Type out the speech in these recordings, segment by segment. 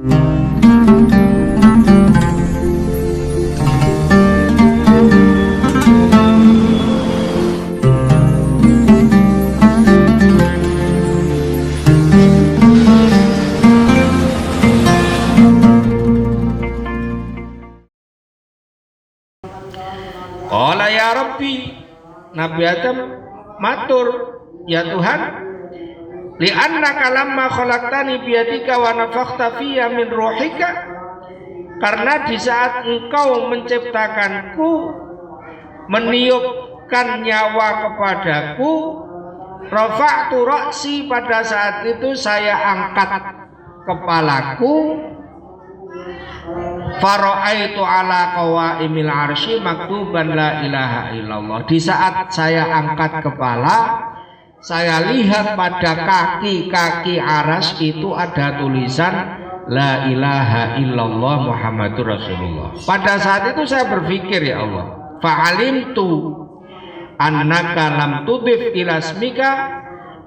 Qala ya Rabbi, Nabi Adam matur, ya Tuhan, li'annaka lamma khalaqtani biyadika wa nafakhta fiyya min ruhika, karena di saat engkau menciptakanku, meniupkan nyawa kepadaku, rafa'tu ra'si, pada saat itu saya angkat kepalaku, fara'aitu ala qawaimil arsy maktuban la ilaha illallah. Di saat saya angkat kepala, saya lihat pada kaki-kaki aras itu ada tulisan la ilaha illallah Muhammadur Rasulullah. Pada saat itu saya berpikir, ya Allah, fa'alimtu annaka lam tudif ila ismika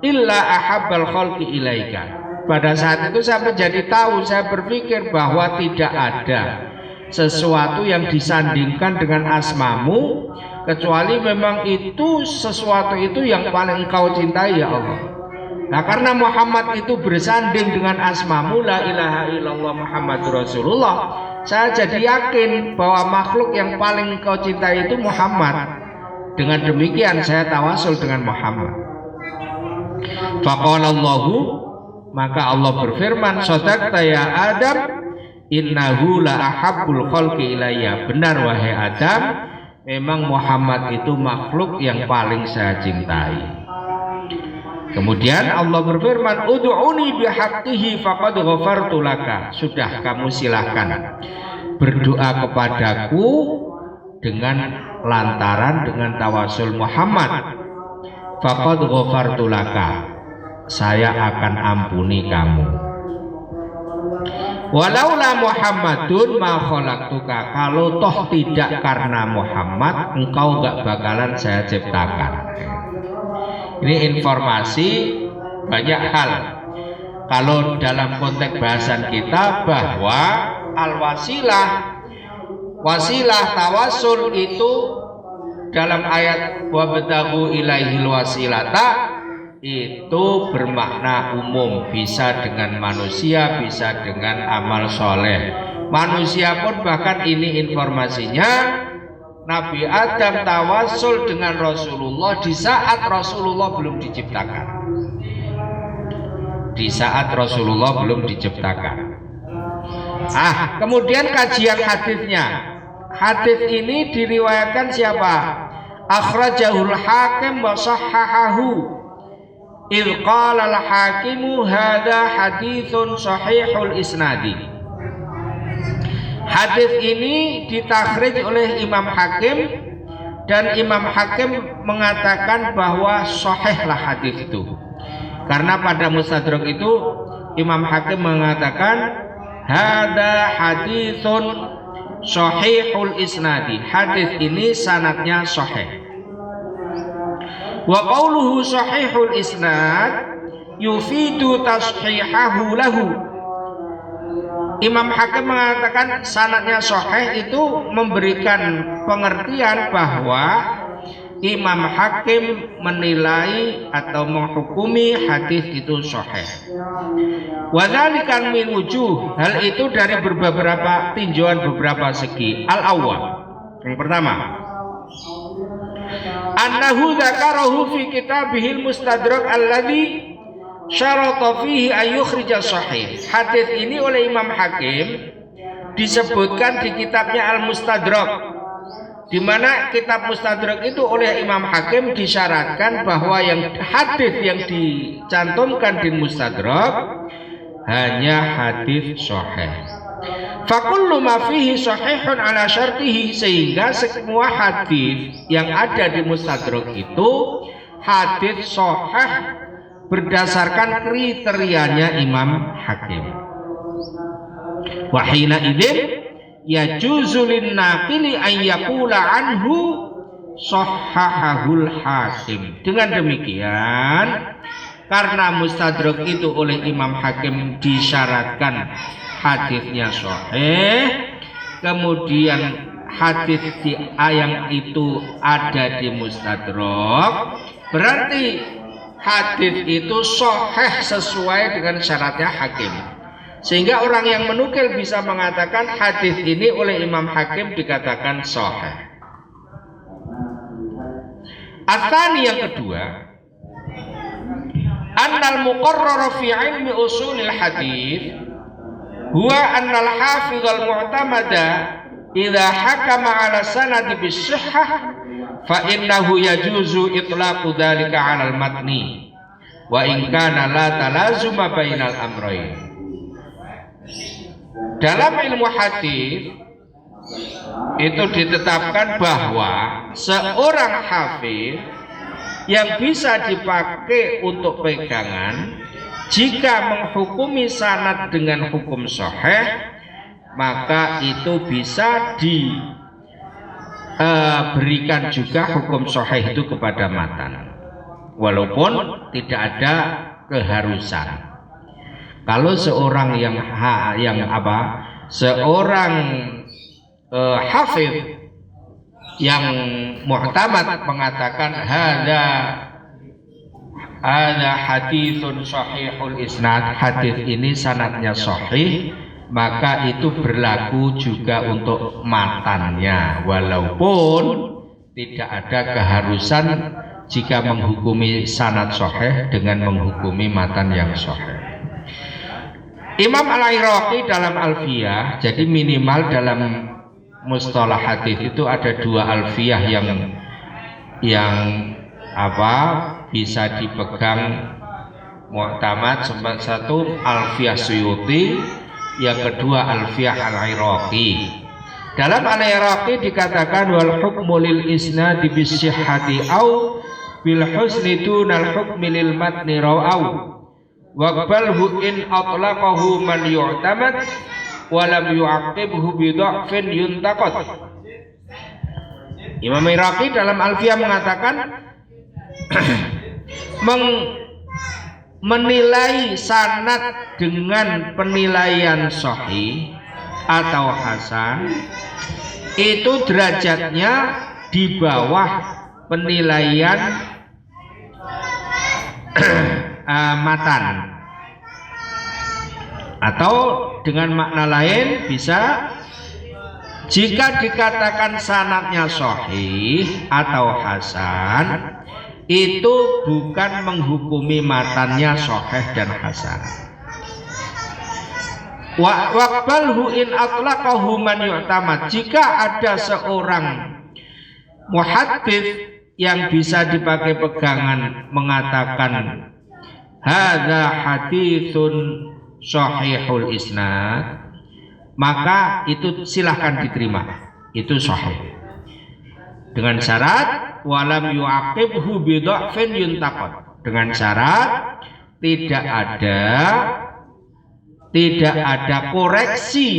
illa ahabbal khalqi ilaika. Pada saat itu saya menjadi tahu, saya berpikir bahwa tidak ada sesuatu yang disandingkan dengan asmamu kecuali memang itu sesuatu itu yang paling engkau cintai, ya Allah. Nah, karena Muhammad itu bersanding dengan asmamu la ilaha illallah Muhammadur Rasulullah, saya jadi yakin bahwa makhluk yang paling engkau cintai itu Muhammad. Dengan demikian saya tawasul dengan Muhammad. Faqala Allahu, maka Allah berfirman, sadaqta ya Adam, innahu la ahabbul khalqi ilayya. Benar wahai Adam, memang Muhammad itu makhluk yang paling saya cintai. Kemudian Allah berfirman, ud'uni bihaqqihi faqad ghafartu laka. Sudah, kamu silahkan berdoa kepadaku dengan lantaran dengan tawasul Muhammad. Faqad ghafartu laka, saya akan ampuni kamu. Walaula Muhammadun ma khalaqtuka, kalau toh tidak karena Muhammad engkau gak bakalan saya ciptakan. Ini informasi banyak hal. Kalau dalam konteks bahasan kita bahwa wasilah tawasul itu dalam ayat wabtaghu ilaihil wasilata itu bermakna umum, bisa dengan manusia, bisa dengan amal soleh. Manusia pun bahkan ini informasinya, Nabi Adam tawasul dengan Rasulullah di saat Rasulullah belum diciptakan. Di saat Rasulullah belum diciptakan. Kemudian kajian hadisnya. Hadis ini diriwayatkan siapa? Akhrajahul Hakim wa sahhahahu. Il qala al-hakimu hadza haditsun sahihul isnadi. Hadis ini ditakhrij oleh Imam Hakim dan Imam Hakim mengatakan bahwa sahihlah hadis itu. Karena pada Mustadrak itu Imam Hakim mengatakan hadza haditsun sahihul isnadi. Hadis ini sanadnya sahih. Wa qawluhu sahihul isnad yufidu tashihahu lahu. Imam Hakim mengatakan sanadnya sahih itu memberikan pengertian bahwa Imam Hakim menilai atau menghukumi hadis itu sahih. Wa dzalika min wujuh, hal itu dari beberapa tinjauan, beberapa segi. Al-awwal, yang pertama, annahu dzakarahu fi kitabihil mustadrak alladzi syarata fihi ayyukhrija sahih. Hadis ini oleh Imam Hakim disebutkan di kitabnya Al-Mustadrak, di mana kitab Mustadrak itu oleh Imam Hakim disyaratkan bahwa yang hadis yang dicantumkan di Mustadrak hanya hadis sahih. Fakullu ma fihi sahihun ala syartihi, sehingga semua hadis yang ada di Mustadrak itu hadis sahih berdasarkan kriterianya Imam Hakim. Wahina idzin yajuzu lin naqili an yaqula anhu sahhahul Hakim. Dengan demikian, karena Mustadrak itu oleh Imam Hakim disyaratkan hadisnya sahih, kemudian hadis yang itu ada di Mustadrak, berarti hadis itu sahih sesuai dengan syaratnya hakim. Sehingga orang yang menukil bisa mengatakan hadis ini oleh Imam Hakim dikatakan sahih. Atsani yang kedua, annal muqarrar fi ilmi usulil hadis huwa annal hafizal mu'tamada idza hakama ala sanadi bisihhah fa innahu yajuzu itlaqu dzalika 'ala al-matni wa in kana la talazuma bainal amrayn. Dalam ilmu hadis itu ditetapkan bahwa seorang hafiz yang bisa dipakai untuk pegangan jika menghukumi sanad dengan hukum sahih, maka itu bisa diberikan juga hukum sahih itu kepada matan, walaupun tidak ada keharusan. Kalau seorang seorang hafiz yang mu'tamad mengatakan hadza haditsun sahihul isnad, hadis ini sanadnya sahih, maka itu berlaku juga untuk matannya, walaupun tidak ada keharusan jika menghukumi sanad sahih dengan menghukumi matan yang sahih. Imam Al-Iraqi dalam Alfiyah, jadi minimal dalam mustalah hadis itu ada dua alfiyah yang bisa dipegang mu'tamad. Satu Alfiyah Suyuti, yang kedua Alfiyah Al-Iraqi. Dalam Al-Iraqi dikatakan wal hukmu lil isnadi bisihhati au bil husni dunal hukmi lil matni rawau waqbalhu in atlaqahu man yu'tamad wa lam yu'aqibhu bi dha'fin yuntaqad. Imam Iraqi dalam Alfiyah mengatakan menilai sanad dengan penilaian sahih atau hasan itu derajatnya di bawah penilaian matan, atau dengan makna lain bisa jika dikatakan sanadnya sahih atau hasan itu bukan menghukumi matannya sahih dan hasan. Waqbalhu in atlaqahu man yu'tamad, jika ada seorang muhaddits yang bisa dipakai pegangan mengatakan hadza haditsun sahihul isnad, maka itu silahkan diterima, itu sahih, dengan syarat walam yu'aqibhu bi dha'fin yuntaqad, dengan syarat tidak ada koreksi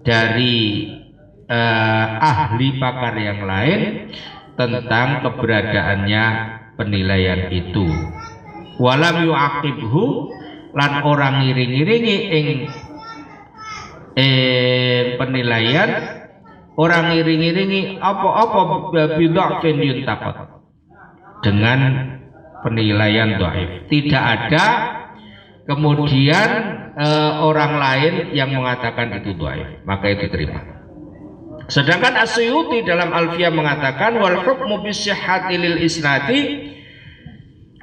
dari ahli pakar yang lain tentang keberadaannya penilaian itu. Walam yu'aqibhu, lan orang ngiring-ngiringi penilaian, orang ngiring-ngiringi apa-apa bidha'fin yuntaqad, dengan penilaian dhaif. Tidak ada kemudian orang lain yang mengatakan itu dhaif, maka itu terima. Sedangkan As-Suyuti dalam Alfiyah mengatakan wal hukmu bisihhati lil isnadi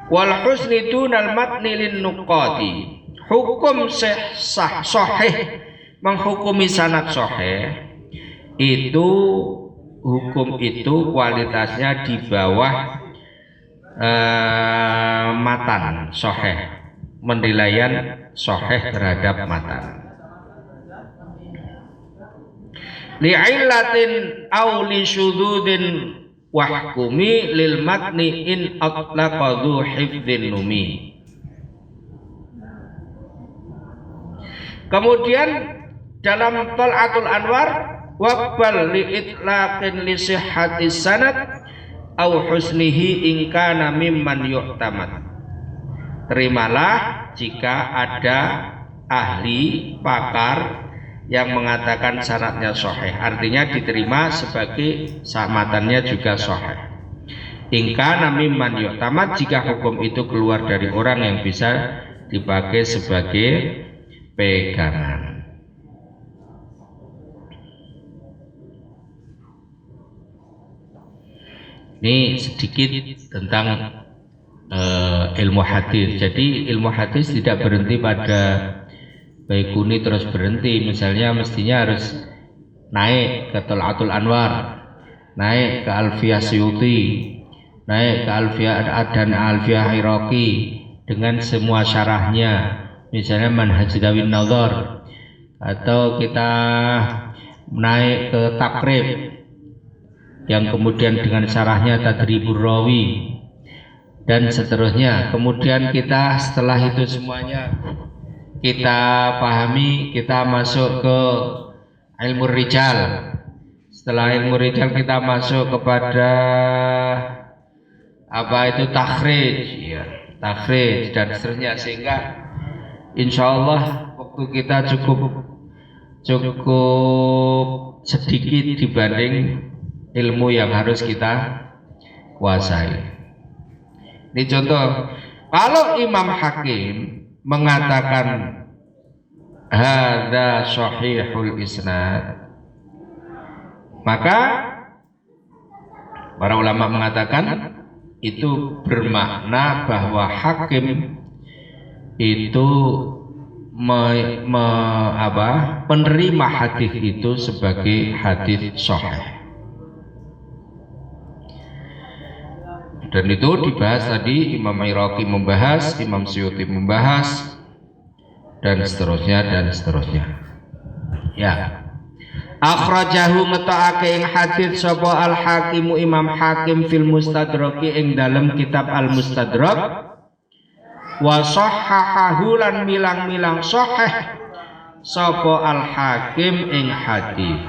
wal husni dunal matni lin nuqati, hukum sahih menghukumi sanad sahih itu, hukum itu kualitasnya di bawah matan sahih, penilaian sahih terhadap matan. Li'illatin aw li syududin wahkumi lil matni in atlaqa dhu hifdzin numi. Kemudian dalam Tal'atul Anwar waqbal li itlaqin li sihhati sanad aw husnihi in kana mimman yu'tamad, terimalah jika ada ahli pakar yang mengatakan sanadnya sahih, artinya diterima sebagai matannya juga sahih. Ingka nami man yu'tamad, jika hukum itu keluar dari orang yang bisa dipakai sebagai pegangan. Ini sedikit tentang ilmu hadis. Jadi ilmu hadis tidak berhenti pada Baikuni terus berhenti. Misalnya mestinya harus naik ke Tol'atul Anwar, naik ke Alfiyah Suyuti, naik ke Alfiyah dan Alfiyah Iraqi dengan semua syarahnya, misalnya Manhaj Dawin Nadhar, atau kita naik ke Takrib yang kemudian dengan syarahnya Tadribur Rawi dan seterusnya. Kemudian kita setelah itu semuanya kita pahami, kita masuk ke ilmu rijal. Setelah ilmu rijal kita masuk kepada apa itu takhrij, ya, takhrij dan seterusnya, sehingga insya Allah waktu kita cukup sedikit dibanding ilmu yang harus kita kuasai. Ini contoh, kalau Imam Hakim mengatakan hadza sahihul isnad, maka para ulama mengatakan itu bermakna bahwa Hakim itu menerima hadis itu sebagai hadis sahih. Dan itu dibahas tadi, Imam Iraqi membahas, Imam Suyuti membahas, dan seterusnya dan seterusnya. Ya. Akhrajahu ngetokake ing hadits sapa Al Hakim Imam Hakim fil Mustadrak ing dalam kitab Al Mustadrak, wa sahhahahu lan milang-milang sahih sapa Al Hakim ing hadis.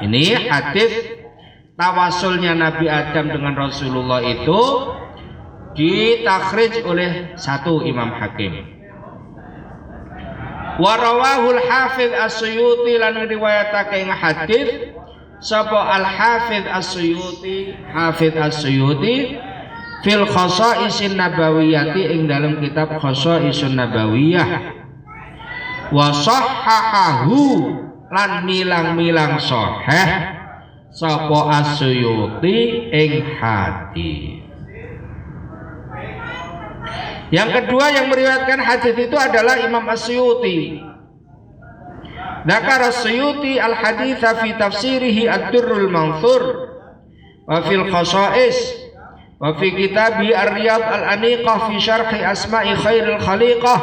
Ini hadis tawasulnya Nabi Adam dengan Rasulullah itu ditakhrij oleh satu Imam Hakim. Wa rawahul Hafiz As-Suyuti lan riwayatake ing hadis sapa Al-Hafiz As-Suyuti, Hafiz As-Suyuti fil Khasaisin Nabawiyyati ing dalam kitab Khasaisun Nabawiyah. Wa sahhahahu lan milang-milang sahih sapa As-Suyuti ing hadis. Yang kedua yang meriwayatkan hadis itu adalah Imam As-Suyuti. Dzakar As-Suyuti al-haditsa fi tafsirihi Ad-Durrul Mansur wa fil Khasais wa fi kitabi Ar-Riyad al-Aniqah fi syarhi asma'i khairil khaliqah.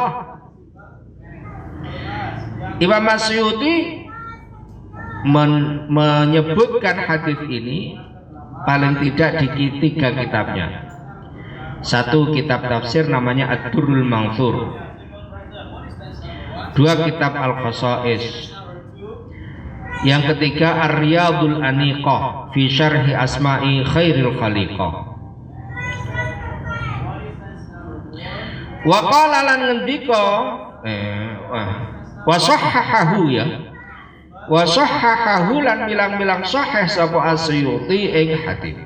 Imam As-Suyuti menyebutkan hadis ini paling tidak di 3 kitabnya. Satu kitab tafsir namanya Ad-Durrul Mansur, 2 kitab Al-Khasais, yang ketiga Ar-Riyadul Aniqah fi syarhi asma'i khairil khaliqah. Wa qala lan ngendika wa sahhahahu, ya, wa sahhahahu lan milang-milang sahih sapa As-Suyuti ing hadis.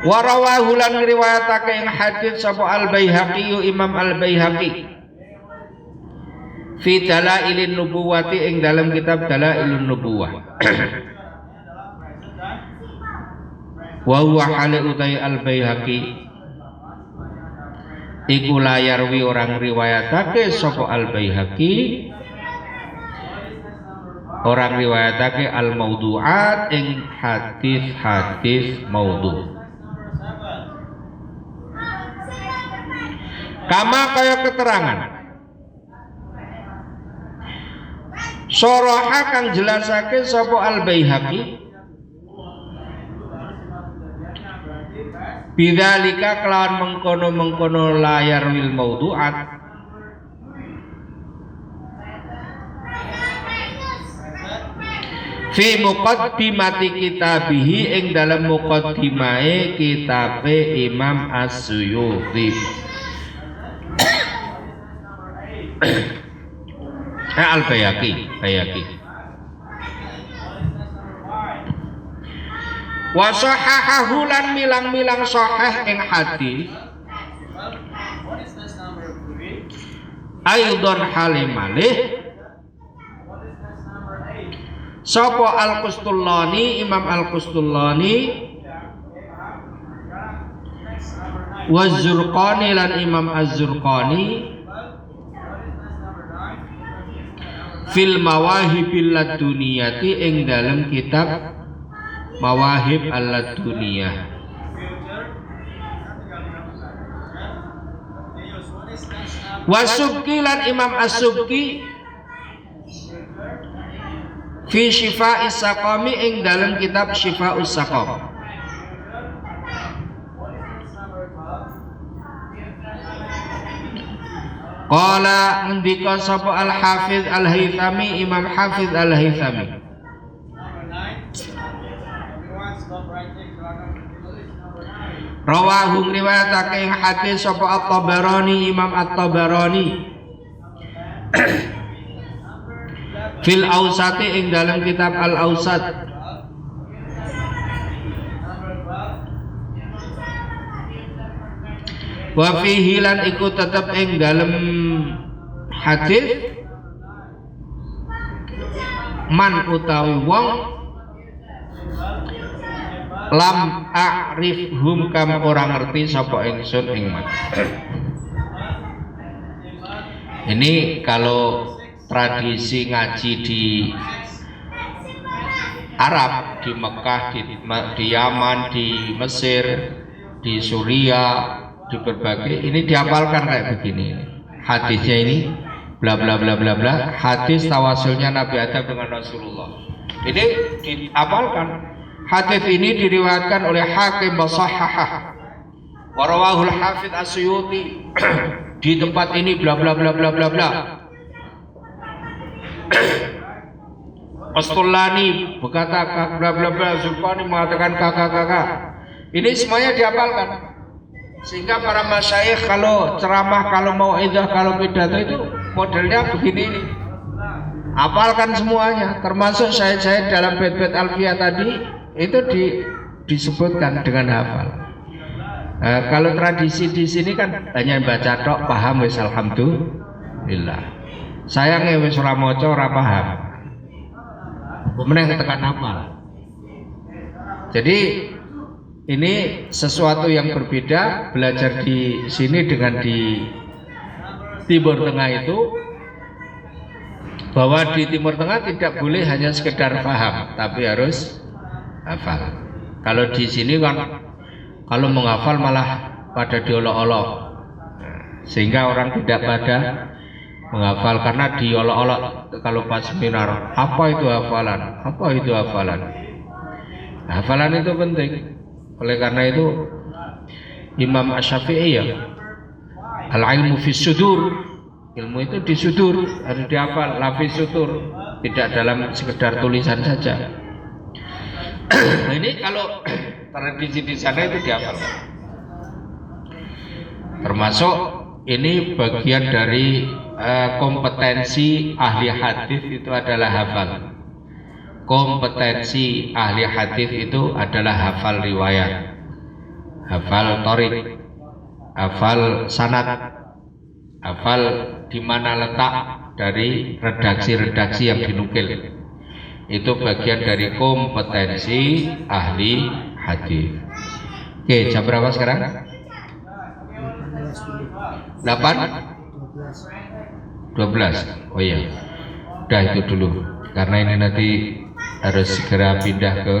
Wa rawahu lan riwayatake ing hadis sapa Al-Baihaqi, Imam Al-Baihaqi fi Dalailin Nubuwati ing dalam kitab Dalailun Nubuwah. Wa huwa hale utai Al-Baihaqi iku layarwi orang riwayatake sapa Al-Baihaqi, orang riwayatake al-maudhu'at ing hadis-hadis maudhu'. Kama kaya keterangan soroha kang jelasake sapa Al-Baihaqi bidzalika kelawan mengkono-mengkono layar wil maudhu'at, fi muqaddimati kitabihi ing dalam muqaddimahe kitabe Imam As-Suyuti. Al-Bayhaqi. Wa sahahahu lan milang-milang sahih ing hadis Aidon halimalih sapa Al-Qustullani, Imam Al-Qustullani wa Zurqani lan Imam Az-Zurqani fil mawahibil laduniyati ing dalam kitab Mawahib al-Laduniyah. Wa Subki lan Imam As-Subki fi Syifa'is Saqami ing dalam kitab Syifa'us Saqam. Qala ngendika sapa Al-Hafiz Al-Haythami, Imam Hafiz Al-Haythami, rawahu riwayatake ing hadis sapa At-Tabarani, Imam At-Tabarani fil Awsati ing dalam kitab Al-Awsat. Wa fihi lan iku tetep ing dalam hadis man utawi wong lam a'rifhum kam orang ngerti sapa ingsun ing man. Ini kalau tradisi ngaji di Arab, di Mekah, di Yaman, di Mesir, di Suriah, di berbagai, ini dihafalkan kayak begini. Hadisnya ini bla bla bla bla bla, hadis tawasulnya Nabi Adam dengan Rasulullah. Ini dihafalkan. Hadis ini diriwayatkan oleh Hakim Basahhah wa rawahu al-Hafidz As-Suyuti di tempat ini bla bla bla bla bla bla. Qustullani berkata bla bla bla, Zurqani mengatakan kakak. Ini semuanya dihafalkan. Sehingga para masyayikh kalau ceramah, kalau mau'izah, kalau pidato itu modelnya begini ini. Hafalkan semuanya, termasuk saya dalam bait-bait Alfiyah tadi itu disebutkan dengan hafal. Kalau tradisi di sini kan hanya baca tok, paham wis alhamdulillah. Sayangnya wis ora maca ora paham. Kemudian tekan hafal. Jadi ini sesuatu yang berbeda, belajar di sini dengan di Timur Tengah itu, bahwa di Timur Tengah tidak boleh hanya sekedar paham, tapi harus hafal. Kalau di sini kan kalau menghafal malah pada diolok-olok, sehingga orang tidak pada menghafal karena diolok-olok. Kalau pas seminar, apa itu hafalan? Apa itu hafalan? Hafalan itu penting. Oleh karena itu Imam Asy-Syafi'i ya, al-ilmu fis sudur, ilmu itu di sudur, harus dihafal, la fis sudur, tidak dalam sekedar tulisan saja. Nah, ini kalau tradisi di sana itu dihafal. Termasuk ini bagian dari kompetensi ahli hadis itu adalah hafal. Kompetensi ahli hadis itu adalah hafal riwayat, hafal thoriq, hafal sanad, hafal di mana letak dari redaksi-redaksi yang dinukil. Itu bagian dari kompetensi ahli hadis. Oke, jam berapa sekarang? 12. Oh iya. Udah itu dulu. Karena ini nanti harus segera pindah ke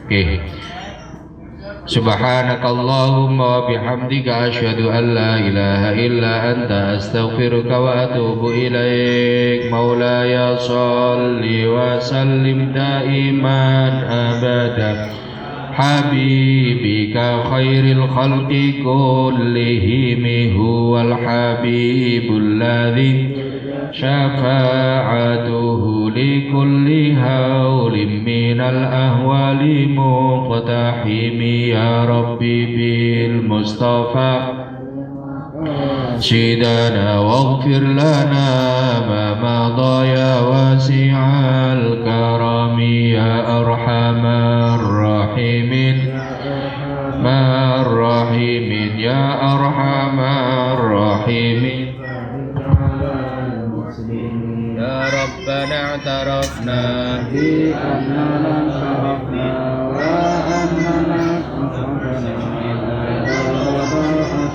oke. Subhanakallahumma wa bihamdika asyhadu an la ilaha illa anta astaghfiruka wa atubu ilaik. Maulaya shalli wa sallim daiman abada حبيبك خير الخلق كلهم هو الحبيب الذي شفاعته لكل هول من الأهوال مقتحم يا ربي بالمصطفى سيدنا واغفر لنا ما مضى يا واسع الكرم يا أرحم الراحمين يا أرحم الراحمين يا ربنا اعترفنا بأننا انصرفنا وأننا أنصفنا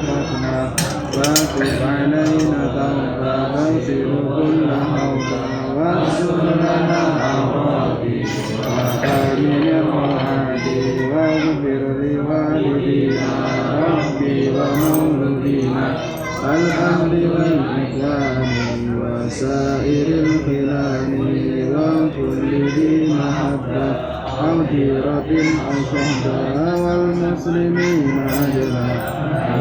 أشركنا فاتب علينا توبة واغفر كل حوبة واغفر لنا أوراقي وآمن الروعاتي واغفر لوالدينا ربي ومولدينا الأهل والإخوان وسائر الخلان وكل ذي محبة أو جيرة أو صحبة والمسلمين أجمع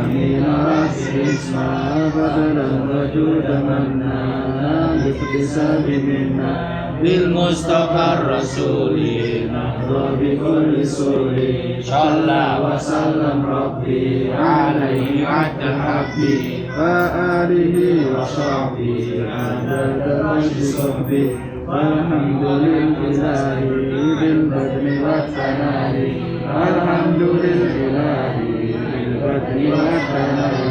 آمين أسلسنا بدلا وجود منا باكتساب منا بالمصطفى الرسول نحظى بكل سور صلى وسلم ربي عليه عد حبي وآله وصحبه عدد مجد صحبه والحمد لله بالبدن والثناء الحمد لله بالبدن والثناء